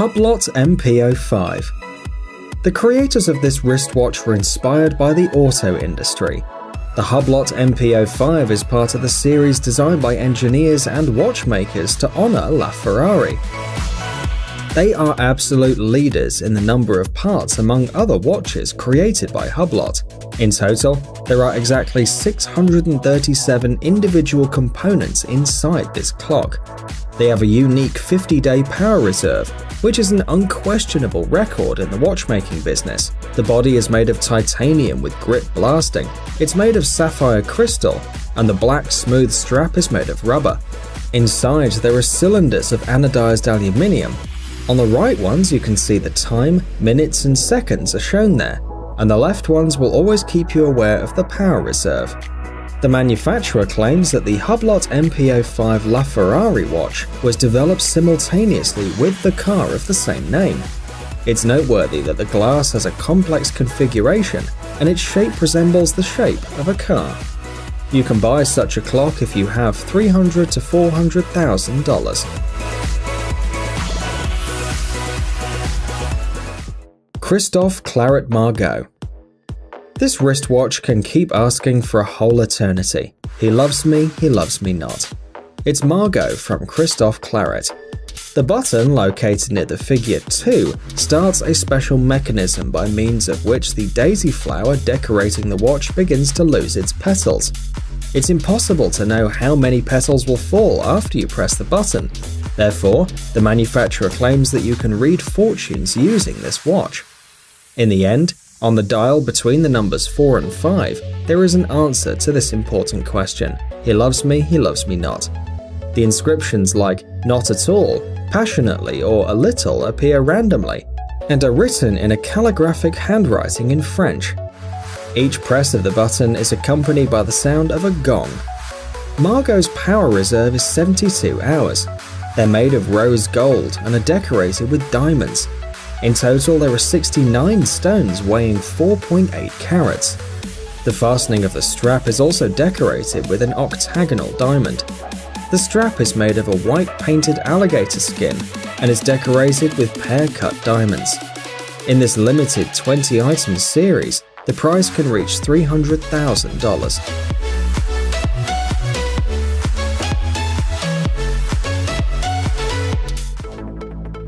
Hublot MP05. The creators of this wristwatch were inspired by the auto industry. The Hublot MP05 is part of the series designed by engineers and watchmakers to honor LaFerrari. They are absolute leaders in the number of parts among other watches created by Hublot. In total, there are exactly 637 individual components inside this clock. They have a unique 50-day power reserve, which is an unquestionable record in the watchmaking business. The body is made of titanium with grit blasting, it's made of sapphire crystal, and the black smooth strap is made of rubber. Inside, there are cylinders of anodized aluminium. On the right ones you can see the time, minutes and seconds are shown there, and the left ones will always keep you aware of the power reserve. The manufacturer claims that the Hublot MP05 LaFerrari watch was developed simultaneously with the car of the same name. It's noteworthy that the glass has a complex configuration and its shape resembles the shape of a car. You can buy such a clock if you have $300,000 to $400,000. Christophe Claret Margaux. This wristwatch can keep asking for a whole eternity. He loves me not. It's Margaux from Christophe Claret. The button, located near the figure 2, starts a special mechanism by means of which the daisy flower decorating the watch begins to lose its petals. It's impossible to know how many petals will fall after you press the button. Therefore, the manufacturer claims that you can read fortunes using this watch. In the end, on the dial between the numbers 4 and 5, there is an answer to this important question. He loves me not. The inscriptions like "not at all," "passionately," or "a little" appear randomly, and are written in a calligraphic handwriting in French. Each press of the button is accompanied by the sound of a gong. Margaux's power reserve is 72 hours. They're made of rose gold and are decorated with diamonds. In total, there are 69 stones weighing 4.8 carats. The fastening of the strap is also decorated with an octagonal diamond. The strap is made of a white painted alligator skin and is decorated with pear-cut diamonds. In this limited 20-item series, the price can reach $300,000.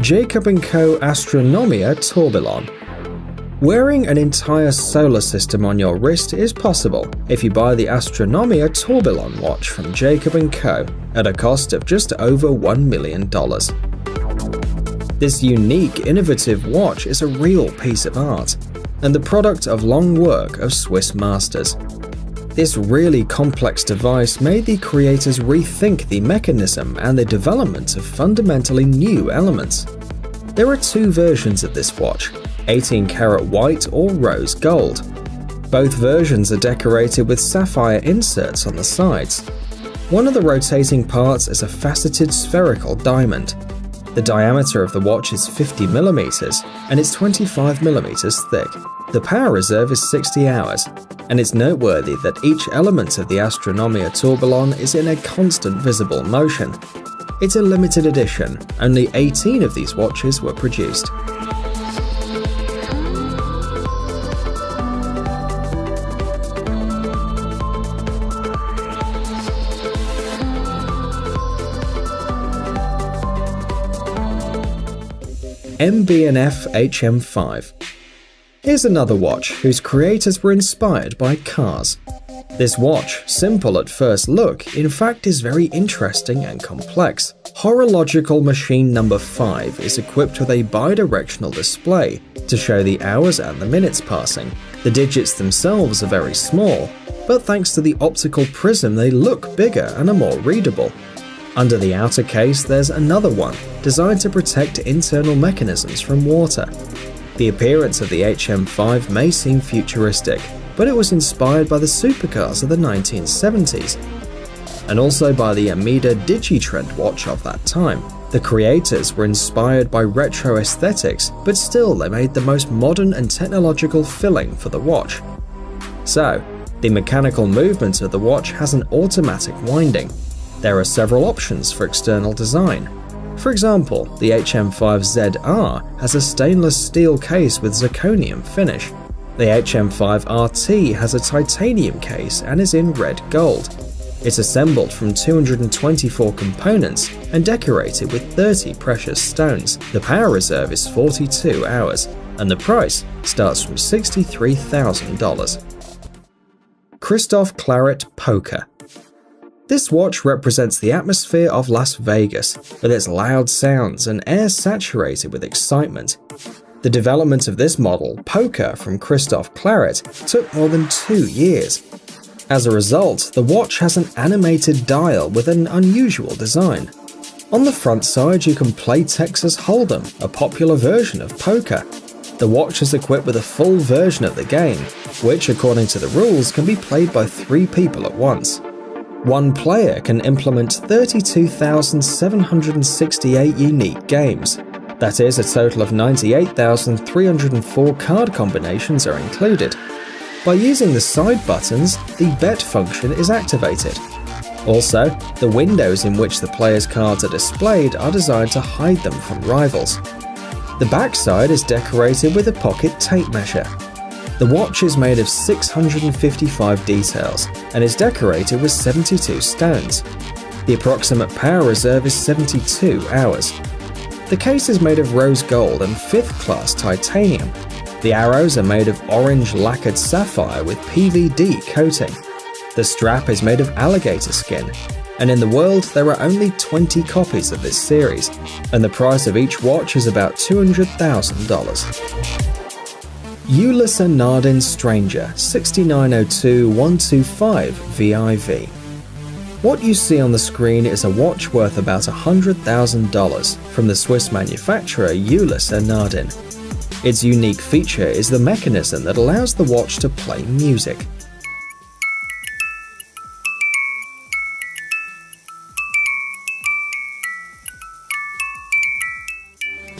Jacob & Co. Astronomia Tourbillon. Wearing an entire solar system on your wrist is possible if you buy the Astronomia Tourbillon watch from Jacob & Co. at a cost of just over $1 million. This unique, innovative watch is a real piece of art, and the product of long work of Swiss masters. This really complex device made the creators rethink the mechanism and the development of fundamentally new elements. There are two versions of this watch, 18-karat white or rose gold. Both versions are decorated with sapphire inserts on the sides. One of the rotating parts is a faceted spherical diamond. The diameter of the watch is 50 mm and it's 25 mm thick. The power reserve is 60 hours, and it's noteworthy that each element of the Astronomia Tourbillon is in a constant visible motion. It's a limited edition, only 18 of these watches were produced. MB&F HM5. Here's another watch whose creators were inspired by cars. This watch, simple at first look, in fact is very interesting and complex. Horological machine number 5 is equipped with a bidirectional display to show the hours and the minutes passing. The digits themselves are very small, but thanks to the optical prism they look bigger and are more readable. Under the outer case there's another one, designed to protect internal mechanisms from water. The appearance of the HM5 may seem futuristic, but it was inspired by the supercars of the 1970s, and also by the Amida Digitrend watch of that time. The creators were inspired by retro aesthetics, but still they made the most modern and technological filling for the watch. So, the mechanical movement of the watch has an automatic winding. There are several options for external design. For example, the HM5ZR has a stainless steel case with zirconium finish. The HM5RT has a titanium case and is in red gold. It's assembled from 224 components and decorated with 30 precious stones. The power reserve is 42 hours, and the price starts from $63,000. Christophe Claret Polka. This watch represents the atmosphere of Las Vegas, with its loud sounds and air saturated with excitement. The development of this model, Polka from Christophe Claret, took more than 2 years. As a result, the watch has an animated dial with an unusual design. On the front side, you can play Texas Hold'em, a popular version of poker. The watch is equipped with a full version of the game, which, according to the rules, can be played by 3 people at once. One player can implement 32,768 unique games. That is, a total of 98,304 card combinations are included. By using the side buttons, the bet function is activated. Also, the windows in which the player's cards are displayed are designed to hide them from rivals. The backside is decorated with a pocket tape measure. The watch is made of 655 details and is decorated with 72 stones. The approximate power reserve is 72 hours. The case is made of rose gold and 5th class titanium. The arrows are made of orange lacquered sapphire with PVD coating. The strap is made of alligator skin, and in the world there are only 20 copies of this series, and the price of each watch is about $200,000. Ulyssa Nardin Stranger 6902125 VIV. What you see on the screen is a watch worth about $100,000 from the Swiss manufacturer Ulyssa Nardin. Its unique feature is the mechanism that allows the watch to play music.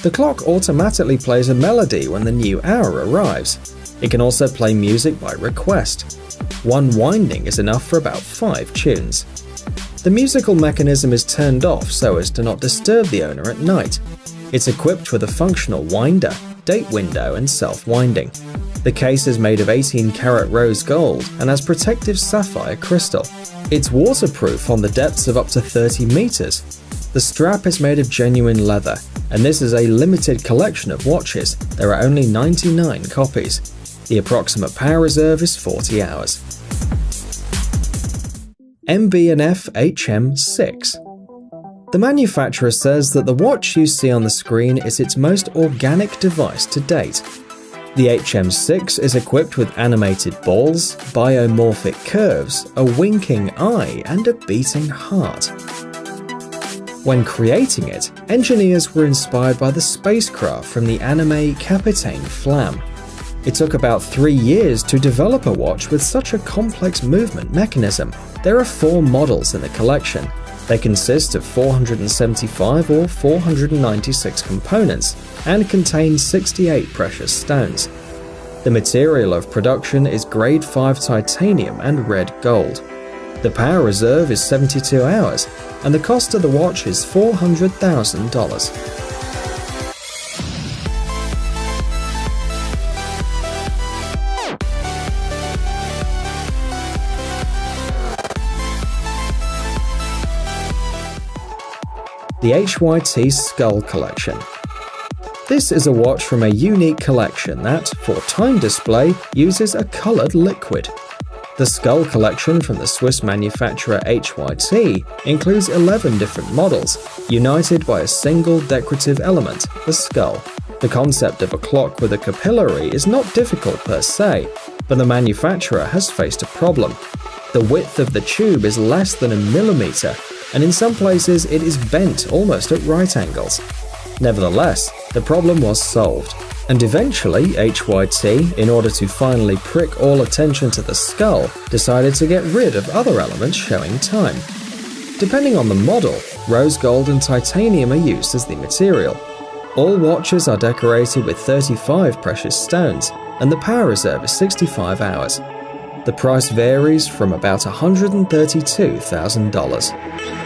The clock automatically plays a melody when the new hour arrives. It can also play music by request. One winding is enough for about 5 tunes. The musical mechanism is turned off so as to not disturb the owner at night. It's equipped with a functional winder, date window and self-winding. The case is made of 18-karat rose gold and has protective sapphire crystal. It's waterproof on the depths of up to 30 meters. The strap is made of genuine leather, and this is a limited collection of watches. There are only 99 copies. The approximate power reserve is 40 hours. MB&F HM6. The manufacturer says that the watch you see on the screen is its most organic device to date. The HM6 is equipped with animated balls, biomorphic curves, a winking eye, and a beating heart. When creating it, engineers were inspired by the spacecraft from the anime Capitaine Flamme. It took about 3 years to develop a watch with such a complex movement mechanism. There are 4 models in the collection. They consist of 475 or 496 components and contain 68 precious stones. The material of production is grade 5 titanium and red gold. The power reserve is 72 hours, and the cost of the watch is $400,000. The HYT Skull Collection. This is a watch from a unique collection that, for time display, uses a coloured liquid. The Skull Collection from the Swiss manufacturer HYT includes 11 different models, united by a single decorative element, the skull. The concept of a clock with a capillary is not difficult per se, but the manufacturer has faced a problem. The width of the tube is less than a millimeter, and in some places it is bent almost at right angles. Nevertheless, the problem was solved, and eventually HYT, in order to finally prick all attention to the skull, decided to get rid of other elements showing time. Depending on the model, rose gold and titanium are used as the material. All watches are decorated with 35 precious stones, and the power reserve is 65 hours. The price varies from about $132,000.